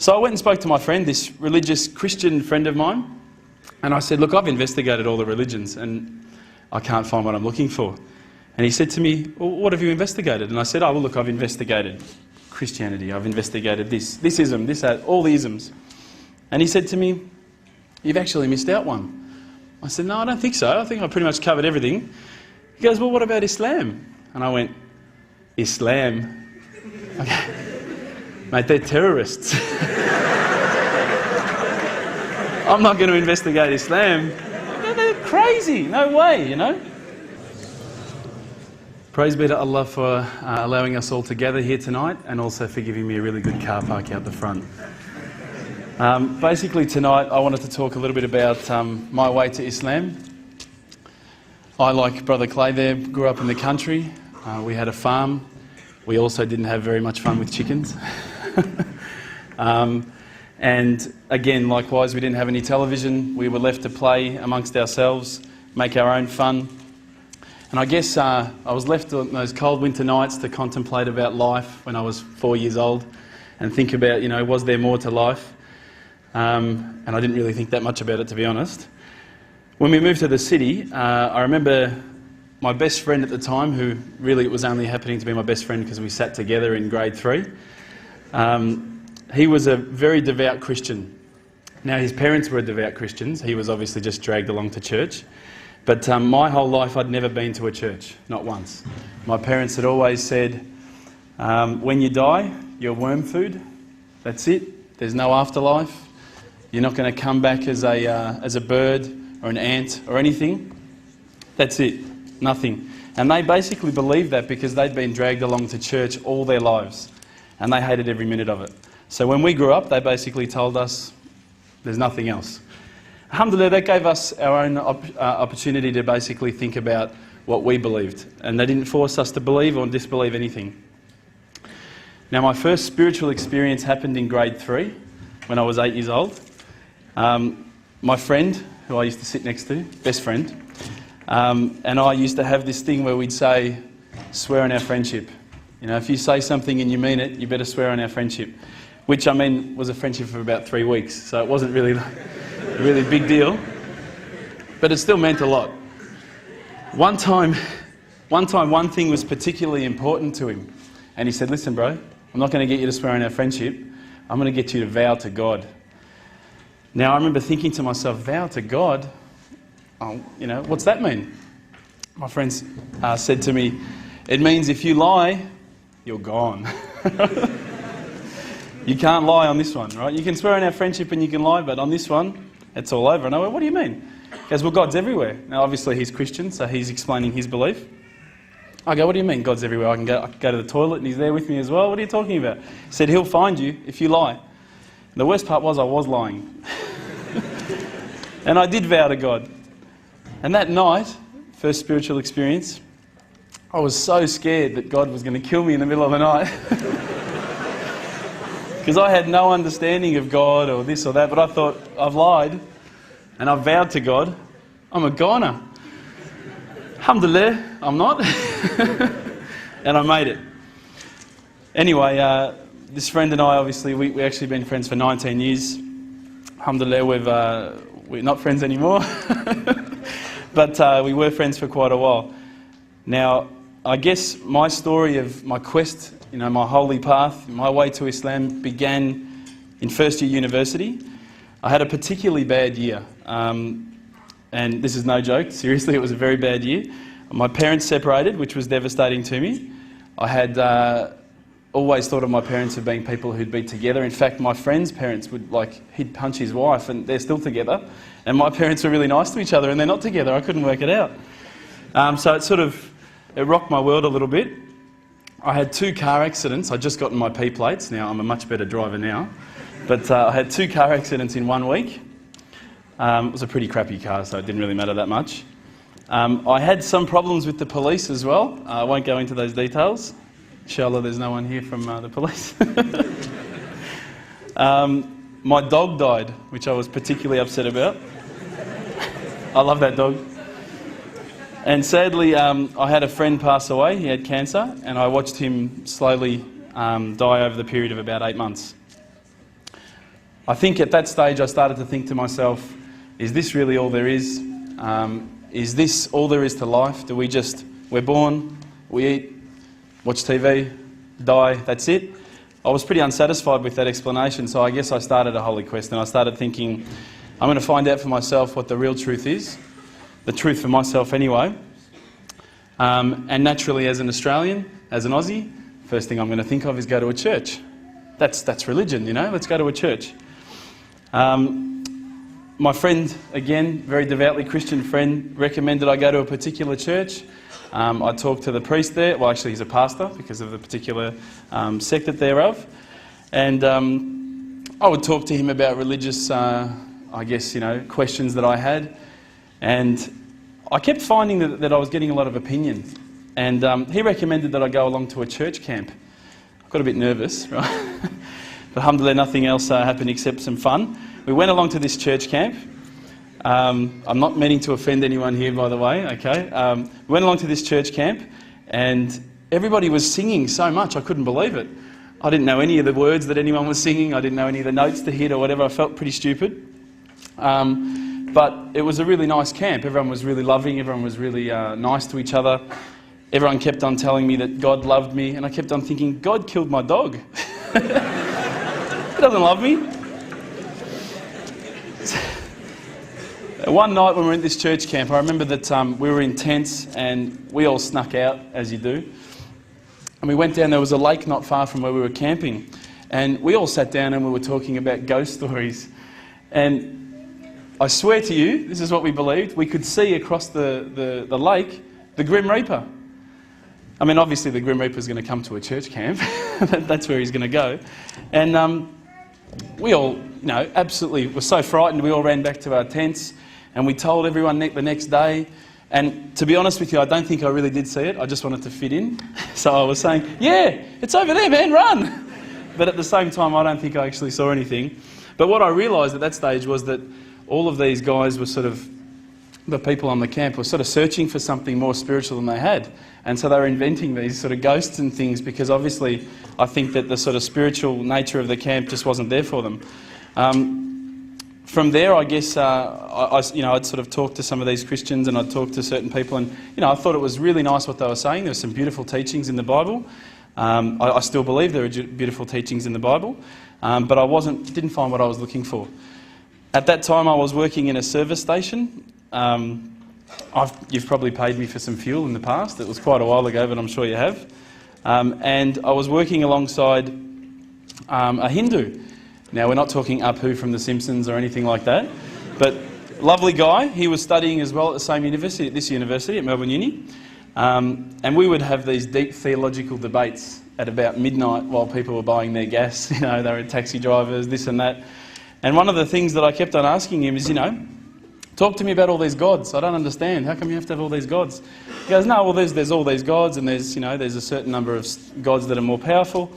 So I went and spoke to my friend, this religious Christian friend of mine, and I said, look, I've investigated all the religions and I can't find what I'm looking for. And he said to me, well, what have you investigated? And I said, oh, well, look, I've investigated Christianity, I've investigated this ism, this, that, all the isms. And he said to me, you've actually missed out one. I said, no, I don't think so. I think I pretty much covered everything. He goes, well, what about Islam? And I went, Islam? Okay. Mate, they're terrorists. I'm not going to investigate Islam. They're crazy. No way, you know. Praise be to Allah for allowing us all to gather here tonight, and also for giving me a really good car park out the front. Basically tonight I wanted to talk a little bit about my way to Islam. I, like Brother Clay there, grew up in the country. We had a farm. We also didn't have very much fun with chickens. And again, likewise, we didn't have any television. We were left to play amongst ourselves, make our own fun. And I guess I was left on those cold winter nights to contemplate about life when I was 4 years old and think about, you know, was there more to life? And I didn't really think that much about it, to be honest. When we moved to the city, I remember my best friend at the time, who really it was only happening to be my best friend because we sat together in grade 3. He was a very devout Christian. Now, his parents were devout Christians. He was obviously just dragged along to church. But my whole life I'd never been to a church, not once. My parents had always said, when you die, you're worm food. That's it. There's no afterlife. You're not going to come back as a bird or an ant or anything. That's it. Nothing. And they basically believed that because they'd been dragged along to church all their lives. And they hated every minute of it. So when we grew up, they basically told us there's nothing else. Alhamdulillah, that gave us our own opportunity to basically think about what we believed. And they didn't force us to believe or disbelieve anything. Now, my first spiritual experience happened in grade 3 when I was 8 years old. My friend, who I used to sit next to, best friend, and I used to have this thing where we'd say, swear on our friendship. You know, if you say something and you mean it, you better swear on our friendship. Which, I mean, was a friendship for about 3 weeks, so it wasn't really a really big deal. But it still meant a lot. One time, one thing was particularly important to him. And he said, listen, bro, I'm not going to get you to swear on our friendship. I'm going to get you to vow to God. Now, I remember thinking to myself, vow to God? Oh, you know, what's that mean? My friends said to me, it means if you lie, you're gone. You can't lie on this one, right? You can swear on our friendship and you can lie, but on this one, it's all over. And I went, what do you mean? He goes, well, God's everywhere. Now, obviously, he's Christian, so he's explaining his belief. I go, what do you mean God's everywhere? I can go to the toilet and he's there with me as well. What are you talking about? He said, he'll find you if you lie. And the worst part was I was lying. And I did vow to God. And that night, first spiritual experience, I was so scared that God was going to kill me in the middle of the night. Because I had no understanding of God or this or that, but I thought, I've lied and I've vowed to God, I'm a goner. Alhamdulillah, I'm not. And I made it. Anyway, this friend and I, obviously, we actually been friends for 19 years. Alhamdulillah, we're not friends anymore. But we were friends for quite a while. Now, I guess my story of my quest, you know, my holy path, my way to Islam began in first year university. I had a particularly bad year. And this is no joke, seriously, it was a very bad year. My parents separated, which was devastating to me. I had always thought of my parents as being people who'd be together. In fact, my friend's parents would, he'd punch his wife and they're still together. And my parents were really nice to each other and they're not together. I couldn't work it out. So it rocked my world a little bit. I had 2 car accidents. I'd just gotten my P plates. Now, I'm a much better driver now. But I had 2 car accidents in 1 week. It was a pretty crappy car, so it didn't really matter that much. I had some problems with the police as well. I won't go into those details. Inshallah, there's no one here from the police. My dog died, which I was particularly upset about. I love that dog. And sadly, I had a friend pass away. He had cancer, and I watched him slowly die over the period of about 8 months. I think at that stage I started to think to myself, is this really all there is? Is this all there is to life? We're born, we eat, watch TV, die, that's it? I was pretty unsatisfied with that explanation, so I guess I started a holy quest, and I started thinking, I'm going to find out for myself what the real truth is, the truth for myself anyway. And naturally, as an Australian, as an Aussie, first thing I'm going to think of is go to a church. That's religion, you know, let's go to a church. My friend, again, very devoutly Christian friend, recommended I go to a particular church. I talked to the priest there. Well, actually, he's a pastor because of the particular sect that they're of. And I would talk to him about religious, I guess, you know, questions that I had. And I kept finding that I was getting a lot of opinion. And he recommended that I go along to a church camp. I got a bit nervous, right? But alhamdulillah, nothing else happened except some fun. We went along to this church camp. I'm not meaning to offend anyone here, by the way, okay? We went along to this church camp, and everybody was singing so much, I couldn't believe it. I didn't know any of the words that anyone was singing. I didn't know any of the notes to hit or whatever. I felt pretty stupid. But it was a really nice camp. Everyone was really loving. Everyone was really nice to each other. Everyone kept on telling me that God loved me, and I kept on thinking, God killed my dog. He doesn't love me. One night when we were in this church camp, I remember that we were in tents and we all snuck out, as you do. And we went down, there was a lake not far from where we were camping. And we all sat down and we were talking about ghost stories. And I swear to you, this is what we believed, we could see across the lake the Grim Reaper. I mean, obviously the Grim Reaper's going to come to a church camp. That's where he's going to go. And we all, you know, absolutely were so frightened, we all ran back to our tents. And we told everyone the next day. And to be honest with you, I don't think I really did see it. I just wanted to fit in. So I was saying, yeah, it's over there, man, run. But at the same time, I don't think I actually saw anything. But what I realised at that stage was that all of these guys were sort of, the people on the camp were sort of searching for something more spiritual than they had. And so they were inventing these sort of ghosts and things because obviously I think that the sort of spiritual nature of the camp just wasn't there for them. From there, I guess, I'd sort of talked to some of these Christians and I'd talked to certain people and, you know, I thought it was really nice what they were saying. There were some beautiful teachings in the Bible. I still believe there are beautiful teachings in the Bible, but I didn't find what I was looking for. At that time, I was working in a service station. You've probably paid me for some fuel in the past. It was quite a while ago, but I'm sure you have. And I was working alongside a Hindu. Now, we're not talking Apu from The Simpsons or anything like that, but lovely guy. He was studying as well at the same university, at this university, at Melbourne Uni. And we would have these deep theological debates at about midnight while people were buying their gas. You know, they were taxi drivers, this and that. And one of the things that I kept on asking him is, you know, talk to me about all these gods. I don't understand. How come you have to have all these gods? He goes, no, well, there's all these gods and there's a certain number of gods that are more powerful.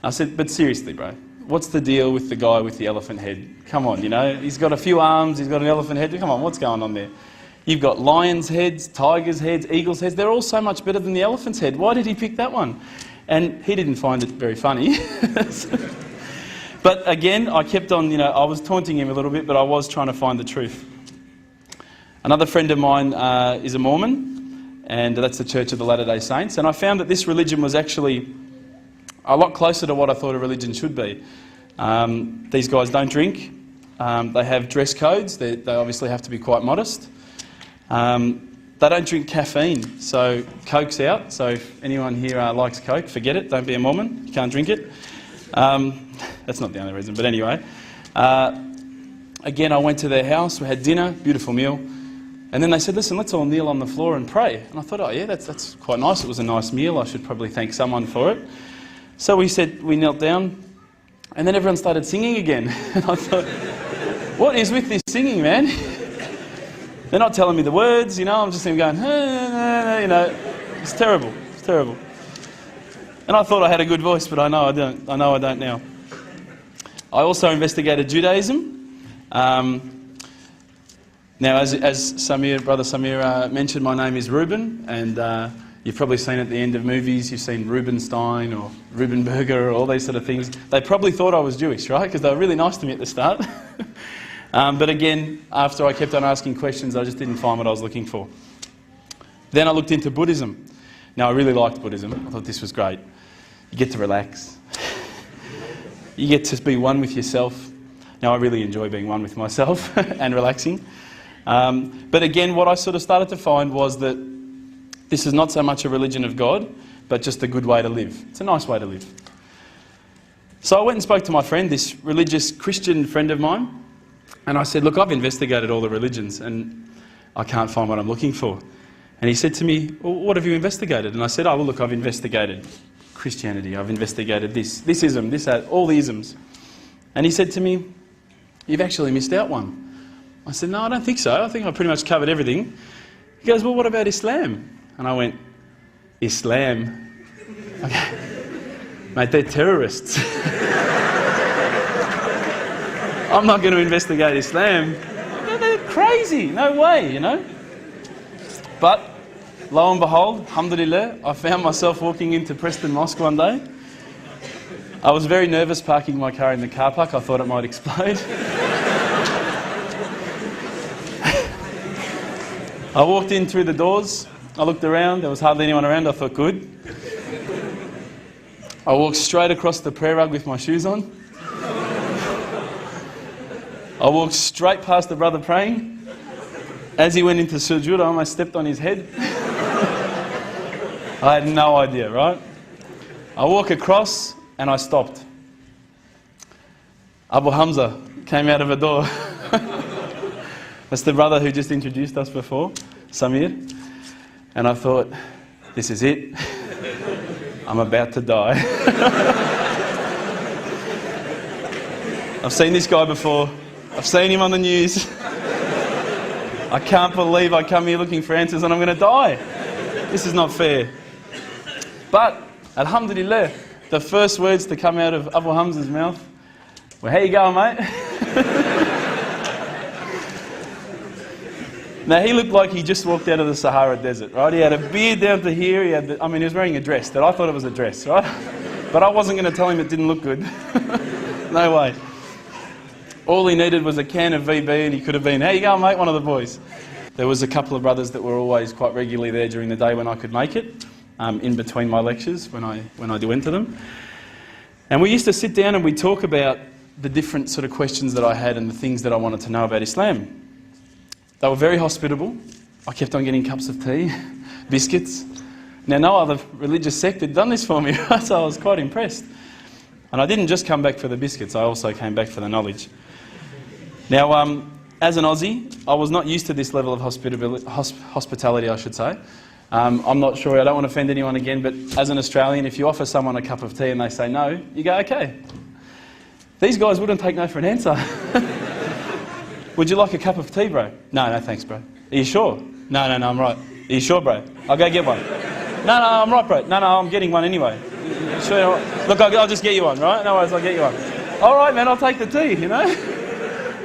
I said, but seriously, bro. What's the deal with the guy with the elephant head? Come on, you know, he's got a few arms, he's got an elephant head. Come on, what's going on there? You've got lions' heads, tigers' heads, eagles' heads. They're all so much better than the elephant's head. Why did he pick that one? And he didn't find it very funny. But again, I kept on, you know, I was taunting him a little bit, but I was trying to find the truth. Another friend of mine is a Mormon, and that's the Church of the Latter-day Saints. And I found that this religion was actually a lot closer to what I thought a religion should be. These guys don't drink. They have dress codes. They obviously have to be quite modest. They don't drink caffeine, so Coke's out. So if anyone here likes Coke, forget it. Don't be a Mormon. You can't drink it. That's not the only reason, but anyway. Again, I went to their house. We had dinner, beautiful meal. And then they said, listen, let's all kneel on the floor and pray. And I thought, oh yeah, that's quite nice. It was a nice meal. I should probably thank someone for it. So we knelt down, and then everyone started singing again. And I thought, what is with this singing, man? They're not telling me the words, you know, I'm just going, you know, it's terrible, it's terrible. And I thought I had a good voice, but I know I don't now. I also investigated Judaism. Now, as Brother Samir mentioned, my name is Reuben, and You've probably seen at the end of movies, you've seen Rubenstein or Rubenberger or all these sort of things. They probably thought I was Jewish, right? Because they were really nice to me at the start. But again, after I kept on asking questions, I just didn't find what I was looking for. Then I looked into Buddhism. Now, I really liked Buddhism. I thought this was great. You get to relax. You get to be one with yourself. Now, I really enjoy being one with myself and relaxing. But again, what I sort of started to find was that this is not so much a religion of God, but just a good way to live. It's a nice way to live. So I went and spoke to my friend, this religious Christian friend of mine, and I said, look, I've investigated all the religions and I can't find what I'm looking for. And he said to me, well, what have you investigated? And I said, oh, well, look, I've investigated Christianity, I've investigated this ism, this, that, all the isms. And he said to me, you've actually missed out one. I said, no, I don't think so. I think I've pretty much covered everything. He goes, well, what about Islam? And I went, Islam? Okay. Mate, they're terrorists. I'm not going to investigate Islam. They're crazy. No way, you know. But lo and behold, alhamdulillah, I found myself walking into Preston Mosque one day. I was very nervous parking my car in the car park. I thought it might explode. I walked in through the doors. I looked around. There was hardly anyone around. I thought, good. I walked straight across the prayer rug with my shoes on. I walked straight past the brother praying. As he went into sujood, I almost stepped on his head. I had no idea, right? I walk across and I stopped. Abu Hamza came out of a door. That's the brother who just introduced us before, Samir. And I thought, this is it. I'm about to die. I've seen this guy before. I've seen him on the news. I can't believe I come here looking for answers and I'm going to die. This is not fair. But, alhamdulillah, the first words to come out of Abu Hamza's mouth were, how you going, mate? Now, he looked like he just walked out of the Sahara Desert, right? He had a beard down to here. He was wearing a dress that I thought it was a dress, right? But I wasn't going to tell him it didn't look good. No way. All he needed was a can of VB and he could have been, how you going, mate? One of the boys. There was a couple of brothers that were always quite regularly there during the day when I could make it, in between my lectures when I went to them. And we used to sit down and we'd talk about the different sort of questions that I had and the things that I wanted to know about Islam. They were very hospitable. I kept on getting cups of tea, biscuits. Now, no other religious sect had done this for me, right? So I was quite impressed. And I didn't just come back for the biscuits, I also came back for the knowledge. Now, as an Aussie, I was not used to this level of hospitality, I should say. I'm not sure, I don't want to offend anyone again, but as an Australian, if you offer someone a cup of tea and they say no, you go, okay. These guys wouldn't take no for an answer. Would you like a cup of tea, bro? No, thanks, bro. Are you sure? No, I'm right. Are you sure, bro? I'll go get one. No, I'm right, bro. No, I'm getting one anyway. Sure. Look, I'll just get you one, right? No worries, I'll get you one. All right, man, I'll take the tea, you know?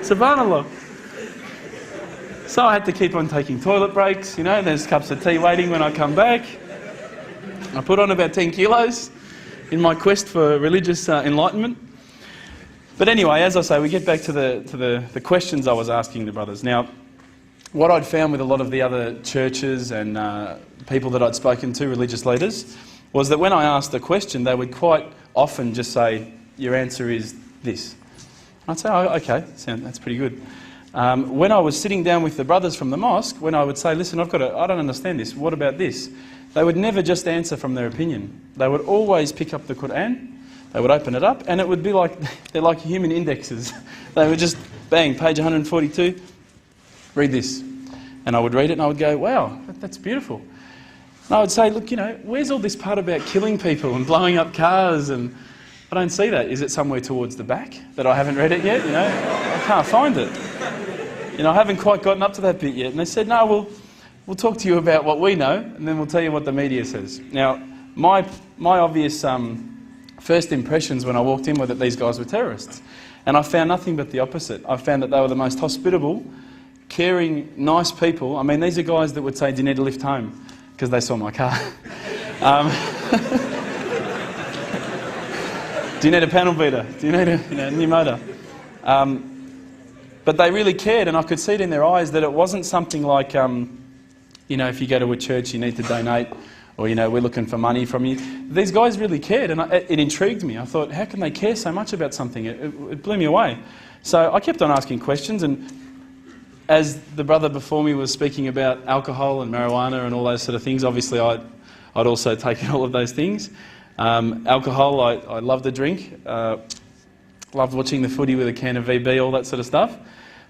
Subhanallah. So I had to keep on taking toilet breaks, you know, there's cups of tea waiting when I come back. I put on about 10 kilos in my quest for religious enlightenment. But anyway, as I say, we get back to the questions I was asking the brothers. Now, what I'd found with a lot of the other churches and people that I'd spoken to, religious leaders, was that when I asked a question, they would quite often just say, your answer is this. I'd say, oh, okay, that's pretty good. When I was sitting down with the brothers from the mosque, when I would say, listen, I don't understand this, what about this? They would never just answer from their opinion. They would always pick up the Quran, they would open it up, and it would be like, they're like human indexes. They would just, bang, page 142, read this. And I would read it and I would go, wow, that's beautiful. And I would say, look, you know, where's all this part about killing people and blowing up cars? And I don't see that. Is it somewhere towards the back that I haven't read it yet? You know, I can't find it. You know, I haven't quite gotten up to that bit yet. And they said, no, we'll talk to you about what we know and then we'll tell you what the media says. Now, my obvious first impressions when I walked in were that these guys were terrorists. And I found nothing but the opposite. I found that they were the most hospitable, caring, nice people. I mean, these are guys that would say, do you need a lift home? because they saw my car. Um, do you need a panel beater? Do you need a new motor? But they really cared, and I could see it in their eyes that it wasn't something like, if you go to a church, you need to donate, or, we're looking for money from you. These guys really cared, and it intrigued me. I thought, how can they care so much about something? It blew me away. So I kept on asking questions, and as the brother before me was speaking about alcohol and marijuana and all those sort of things, obviously I'd also taken all of those things. Alcohol, I loved to drink. Loved watching the footy with a can of VB, all that sort of stuff.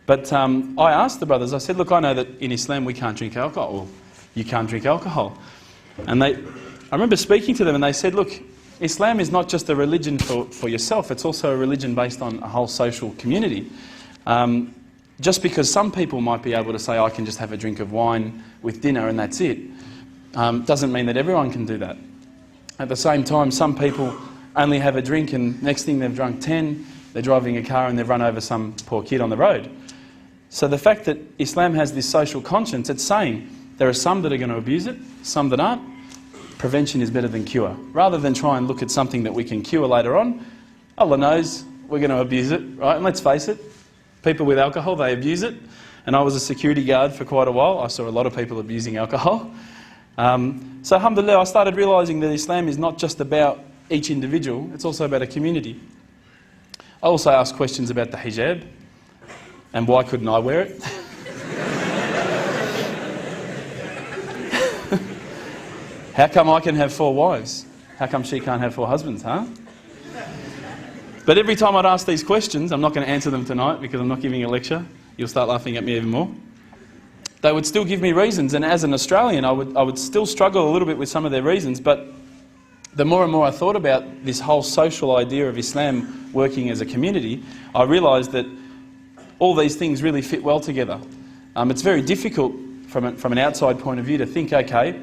But I asked the brothers, I said, look, I know that in Islam we can't drink alcohol. Well, you can't drink alcohol. And I remember speaking to them and they said, look, Islam is not just a religion for yourself, it's also a religion based on a whole social community. Just because some people might be able to say, I can just have a drink of wine with dinner and that's it, doesn't mean that everyone can do that. At the same time, some people only have a drink and next thing they've drunk 10, they're driving a car and they've run over some poor kid on the road. So the fact that Islam has this social conscience, it's saying there are some that are going to abuse it, some that aren't. Prevention is better than cure. Rather than try and look at something that we can cure later on, Allah knows we're going to abuse it, right? And let's face it, people with alcohol, they abuse it. And I was a security guard for quite a while. I saw a lot of people abusing alcohol. So alhamdulillah, I started realising that Islam is not just about each individual, it's also about a community. I also asked questions about the hijab and why couldn't I wear it. How come I can have 4 wives? How come she can't have 4 husbands, huh? But every time I'd ask these questions, I'm not going to answer them tonight because I'm not giving a lecture. You'll start laughing at me even more. They would still give me reasons, and as an Australian I would still struggle a little bit with some of their reasons, but the more and more I thought about this whole social idea of Islam working as a community, I realised that all these things really fit well together. It's very difficult from an outside point of view to think, okay,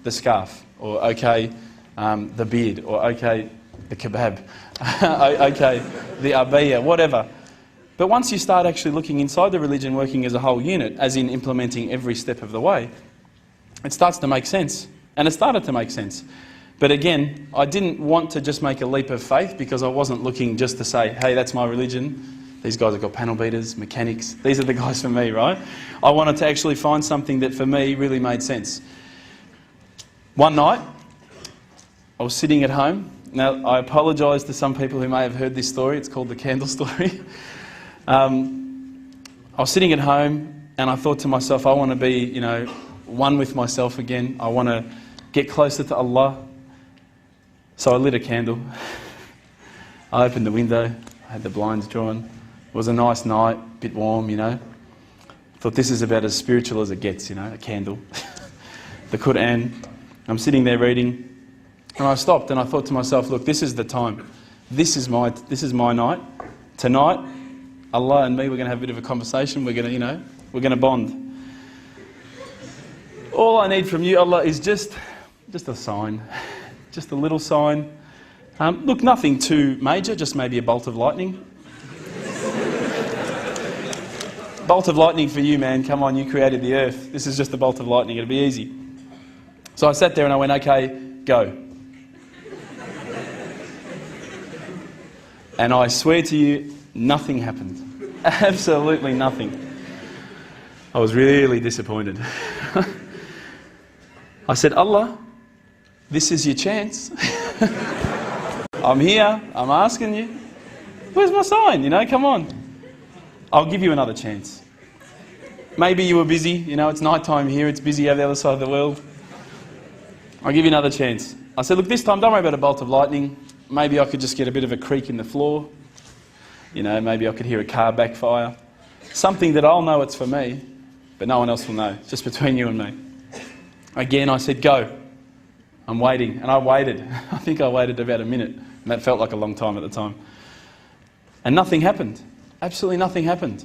the scarf, or okay, the beard, or okay, the kebab, okay, the abaya, whatever. But once you start actually looking inside the religion working as a whole unit, as in implementing every step of the way, it starts to make sense. And it started to make sense. But again, I didn't want to just make a leap of faith because I wasn't looking just to say, hey, that's my religion. These guys have got panel beaters, mechanics. These are the guys for me, right? I wanted to actually find something that for me really made sense. One night, I was sitting at home. Now, I apologise to some people who may have heard this story. It's called the candle story. I was sitting at home and I thought to myself, I want to be, one with myself again. I want to get closer to Allah. So I lit a candle. I opened the window. I had the blinds drawn. It was a nice night, a bit warm, Thought this is about as spiritual as it gets, a candle. The Quran. I'm sitting there reading. And I stopped and I thought to myself, look, this is the time. This is my night. Tonight, Allah and me, we're going to have a bit of a conversation. We're going to bond. All I need from you, Allah, is just a sign. Just a little sign. Look, nothing too major, just maybe a bolt of lightning. Bolt of lightning for you, man. Come on, you created the earth. This is just a bolt of lightning. It'll be easy. So I sat there and I went, okay, go. And I swear to you, nothing happened. Absolutely nothing. I was really disappointed. I said, Allah, this is your chance. I'm here, I'm asking you. Where's my sign? Come on. I'll give you another chance. Maybe you were busy, it's night time here, it's busy over the other side of the world. I'll give you another chance. I said, look, this time don't worry about a bolt of lightning. Maybe I could just get a bit of a creak in the floor. Maybe I could hear a car backfire. Something that I'll know it's for me, but no one else will know, just between you and me. Again, I said, go. I'm waiting. And I waited. I think I waited about a minute. And that felt like a long time at the time. And nothing happened. Absolutely nothing happened.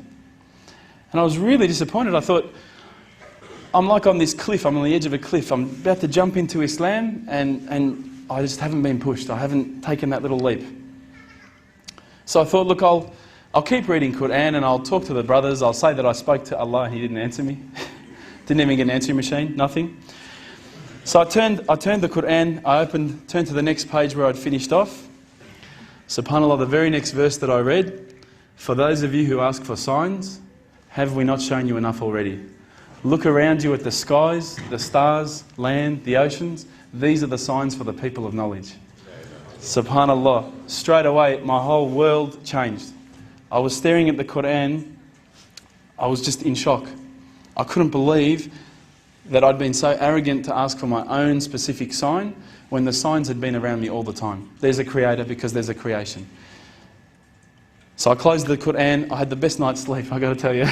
And I was really disappointed. I thought, I'm like on this cliff. I'm on the edge of a cliff. I'm about to jump into Islam and I just haven't been pushed. I haven't taken that little leap. So I thought, look, I'll keep reading Quran and I'll talk to the brothers. I'll say that I spoke to Allah and He didn't answer me. Didn't even get an answering machine. Nothing. So I turned the Quran, turned to the next page where I'd finished off. SubhanAllah, the very next verse that I read, for those of you who ask for signs, have we not shown you enough already? Look around you at the skies, the stars, land, the oceans. These are the signs for the people of knowledge. SubhanAllah. Straight away, my whole world changed. I was staring at the Quran. I was just in shock. I couldn't believe that I'd been so arrogant to ask for my own specific sign when the signs had been around me all the time. There's a creator because there's a creation. So I closed the Quran. I had the best night's sleep, I got to tell you.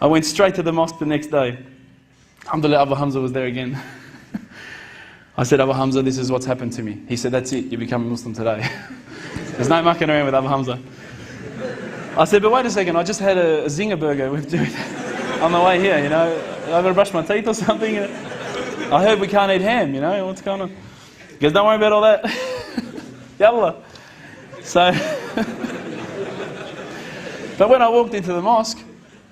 I went straight to the mosque the next day. Alhamdulillah, Abu Hamza was there again. I said, Abu Hamza, this is what's happened to me. He said, that's it, you become a Muslim today. There's no mucking around with Abu Hamza. I said, but wait a second, I just had a zinger burger with Jude on the way here, you know. I've got to brush my teeth or something. I heard we can't eat ham, you know, what's going on? He goes, don't worry about all that. Yallah. So, but when I walked into the mosque,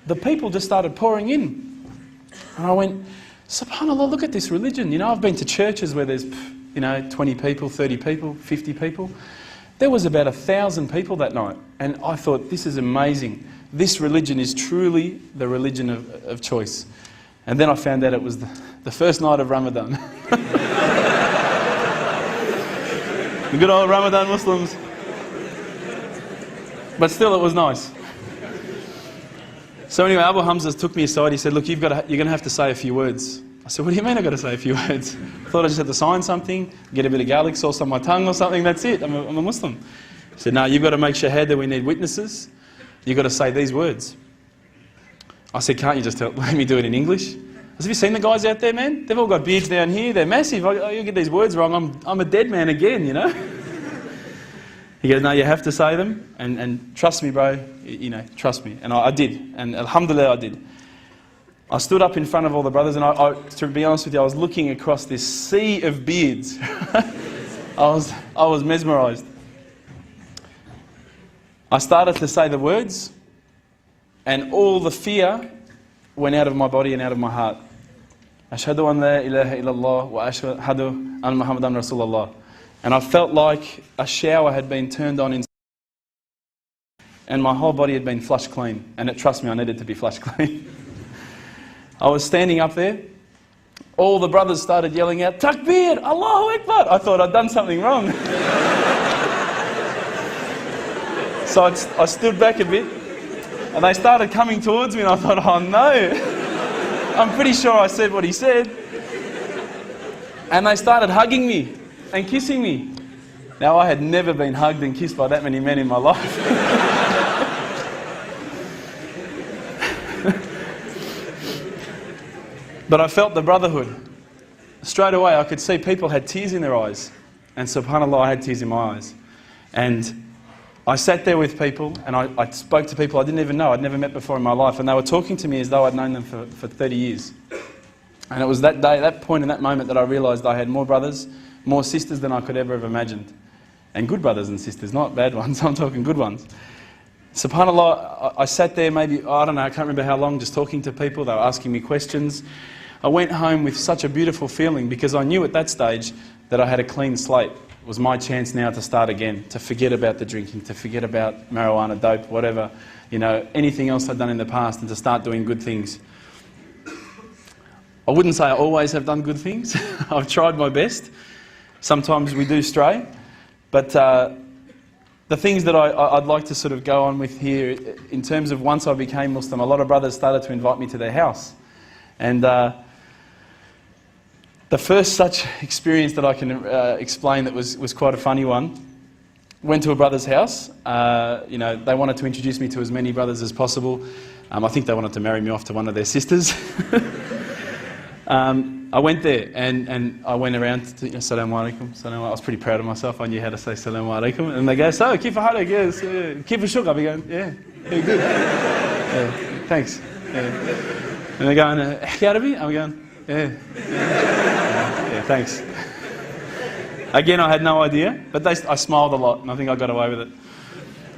the people just started pouring in. And I went, SubhanAllah, look at this religion. You know, I've been to churches where there's, you know, 20 people, 30 people, 50 people. There was about 1,000 people that night. And I thought, this is amazing. This religion is truly the religion of choice. And then I found out it was the first night of Ramadan. The good old Ramadan Muslims. But still, it was nice. So anyway, Abu Hamza took me aside. He said, look, you're going to have to say a few words. I said, what do you mean I've got to say a few words? I thought I just had to sign something, get a bit of garlic sauce on my tongue or something, that's it. I'm a Muslim. He said, no, you've got to make shahada, we need witnesses. You've got to say these words. I said, can't you just let me do it in English? I said, have you seen the guys out there, man? They've all got beards down here, they're massive. You get these words wrong, I'm a dead man again, you know? He goes, no, you have to say them, and trust me, bro, you know, trust me. And I did, and alhamdulillah, I did. I stood up in front of all the brothers, and to be honest with you, I was looking across this sea of beards. I was mesmerised. I started to say the words, and all the fear went out of my body and out of my heart. Ashhadu an la ilaha illallah wa ashhadu an Muhammadan Rasulullah. And I felt like a shower had been turned on inside, and my whole body had been flushed clean. And trust me, I needed to be flushed clean. I was standing up there. All the brothers started yelling out, Takbir, Allahu Akbar. I thought I'd done something wrong. So I stood back a bit, and they started coming towards me, and I thought, oh no. I'm pretty sure I said what he said. And they started hugging me and kissing me. Now, I had never been hugged and kissed by that many men in my life. But I felt the brotherhood. Straight away, I could see people had tears in their eyes. And subhanAllah, I had tears in my eyes. And I sat there with people, and I spoke to people I didn't even know, I'd never met before in my life, and they were talking to me as though I'd known them for 30 years. And it was that day, that point in that moment that I realised I had more brothers, more sisters than I could ever have imagined. And good brothers and sisters, not bad ones, I'm talking good ones. SubhanAllah, I sat there maybe, I don't know, I can't remember how long, just talking to people, they were asking me questions. I went home with such a beautiful feeling because I knew at that stage that I had a clean slate. It was my chance now to start again, to forget about the drinking, to forget about marijuana, dope, whatever, you know, anything else I'd done in the past, and to start doing good things. I wouldn't say I always have done good things. I've tried my best. Sometimes we do stray. But the things that I'd like to sort of go on with here, in terms of once I became Muslim, a lot of brothers started to invite me to their house. And the first such experience that I can explain that was quite a funny one, went to a brother's house. You know, they wanted to introduce me to as many brothers as possible. I think they wanted to marry me off to one of their sisters. I went there and I went around to Assalamu alaikum. I was pretty proud of myself. I knew how to say Assalamu alaikum. And they go, so, kifa halak, yes, kifa shuk. I'll be going, yeah, good. Yeah, thanks. Yeah. And they're going, Yahkى Arabi? I'm going, yeah, thanks. Again, I had no idea, but I smiled a lot, and I think I got away with it.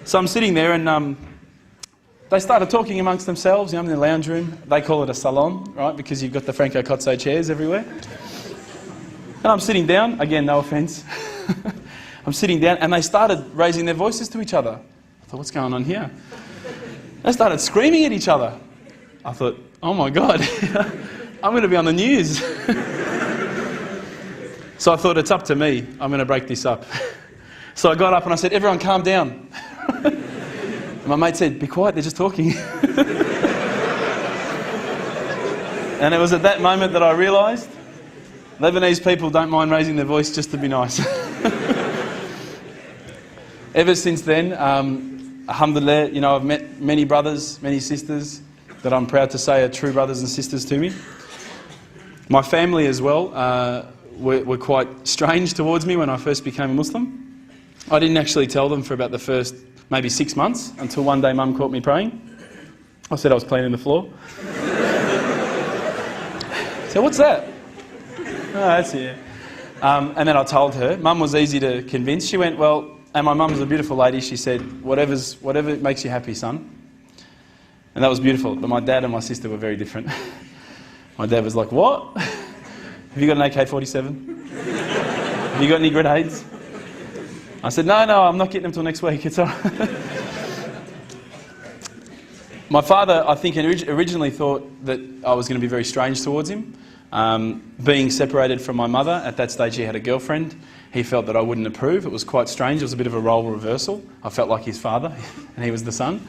So I'm sitting there, and they started talking amongst themselves, you know, in the lounge room. They call it a salon, right, because you've got the Franco Cozzo chairs everywhere. And I'm sitting down, again, no offence. I'm sitting down and they started raising their voices to each other. I thought, what's going on here? They started screaming at each other. I thought, oh my God, I'm going to be on the news. So I thought, it's up to me. I'm going to break this up. So I got up and I said, everyone calm down. And my mate said, be quiet, they're just talking. And it was at that moment that I realised Lebanese people don't mind raising their voice just to be nice. Ever since then, alhamdulillah, you know, I've met many brothers, many sisters that I'm proud to say are true brothers and sisters to me. My family as well were quite strange towards me when I first became a Muslim. I didn't actually tell them for about the first maybe 6 months until one day Mum caught me praying. I said I was cleaning the floor. So what's that? Oh, that's it. And then I told her. Mum was easy to convince. She went, well, and my mum's a beautiful lady. She said, whatever makes you happy, son. And that was beautiful. But my dad and my sister were very different. My dad was like, what? Have you got an AK-47? Have you got any grenades? I said, no, I'm not getting them till next week. It's all right. My father, I think, originally thought that I was going to be very strange towards him. Being separated from my mother, at that stage he had a girlfriend. He felt that I wouldn't approve. It was quite strange. It was a bit of a role reversal. I felt like his father and he was the son.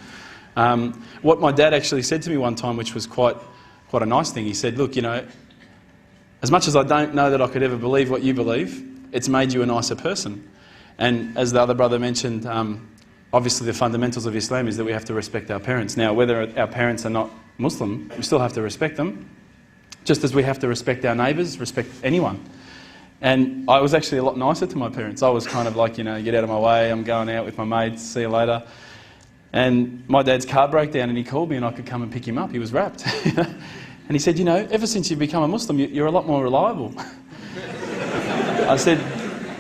What my dad actually said to me one time, which was quite a nice thing, he said, look, you know, as much as I don't know that I could ever believe what you believe, it's made you a nicer person. And as the other brother mentioned, obviously the fundamentals of Islam is that we have to respect our parents. Now, whether our parents are not Muslim, we still have to respect them, just as we have to respect our neighbours, respect anyone. And I was actually a lot nicer to my parents. I was kind of like, you know, get out of my way, I'm going out with my mates, see you later. And my dad's car broke down and he called me and I could come and pick him up. He was wrapped. And he said, you know, ever since you've become a Muslim, you're a lot more reliable. I said,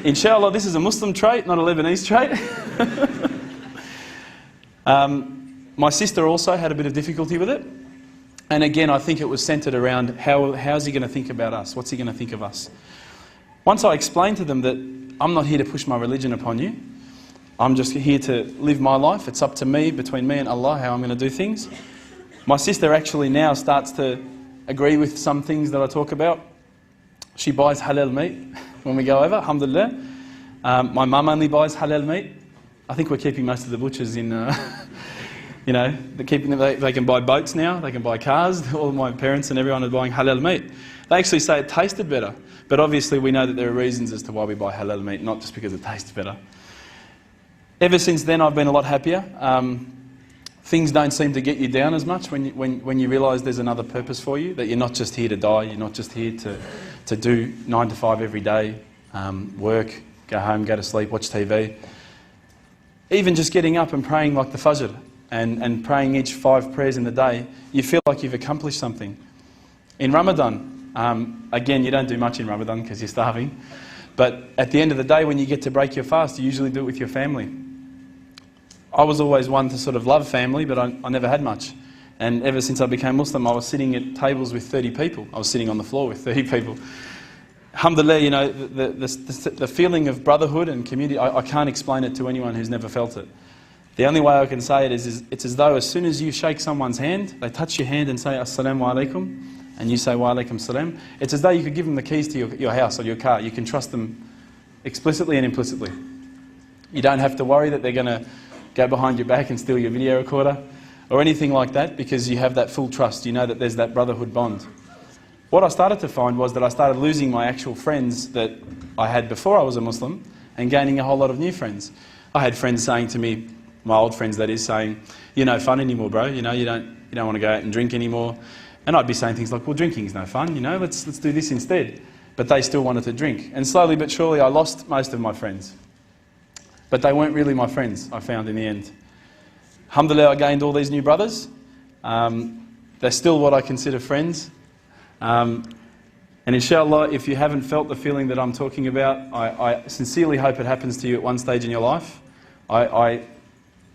inshallah, this is a Muslim trait, not a Lebanese trait. My sister also had a bit of difficulty with it. And again, I think it was centred around how's he going to think about us? What's he going to think of us? Once I explained to them that I'm not here to push my religion upon you. I'm just here to live my life. It's up to me, between me and Allah, how I'm going to do things. My sister actually now starts to agree with some things that I talk about. She buys halal meat when we go over, alhamdulillah. My mum only buys halal meat. I think we're keeping most of the butchers in, you know, they're keeping them, they can buy boats now, they can buy cars. All of my parents and everyone are buying halal meat. They actually say it tasted better. But obviously we know that there are reasons as to why we buy halal meat, not just because it tastes better. Ever since then I've been a lot happier. Things don't seem to get you down as much when you realise there's another purpose for you, that you're not just here to die, you're not just here to do 9 to 5 every day, work, go home, go to sleep, watch TV. Even just getting up and praying like the Fajr and praying each 5 prayers in the day, you feel like you've accomplished something. In Ramadan, again, you don't do much in Ramadan because you're starving, but at the end of the day when you get to break your fast, you usually do it with your family. I was always one to sort of love family, but I never had much. And ever since I became Muslim, I was sitting at tables with 30 people. I was sitting on the floor with 30 people. Alhamdulillah, you know, the feeling of brotherhood and community, I can't explain it to anyone who's never felt it. The only way I can say it is it's as though as soon as you shake someone's hand, they touch your hand and say, Assalamu alaikum, and you say, Wa alaikum salam. It's as though you could give them the keys to your house or your car. You can trust them explicitly and implicitly. You don't have to worry that they're going to go behind your back and steal your video recorder or anything like that, because you have that full trust. You know that there's that brotherhood bond. What I started to find was that I started losing my actual friends that I had before I was a Muslim and gaining a whole lot of new friends. I had friends saying to me, my old friends that is, saying, you're no fun anymore, bro, you know, you don't want to go out and drink anymore. And I'd be saying things like, well, drinking's no fun, you know, let's do this instead. But they still wanted to drink. And slowly but surely I lost most of my friends. But they weren't really my friends, I found in the end. Alhamdulillah, I gained all these new brothers. They're still what I consider friends. And inshallah, if you haven't felt the feeling that I'm talking about, I sincerely hope it happens to you at one stage in your life. I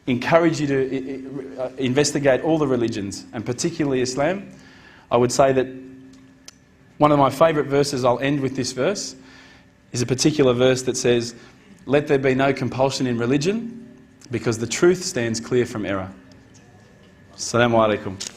encourage you to investigate all the religions, and particularly Islam. I would say that one of my favourite verses, I'll end with this verse, is a particular verse that says, "Let there be no compulsion in religion, because the truth stands clear from error." Assalamu alaikum.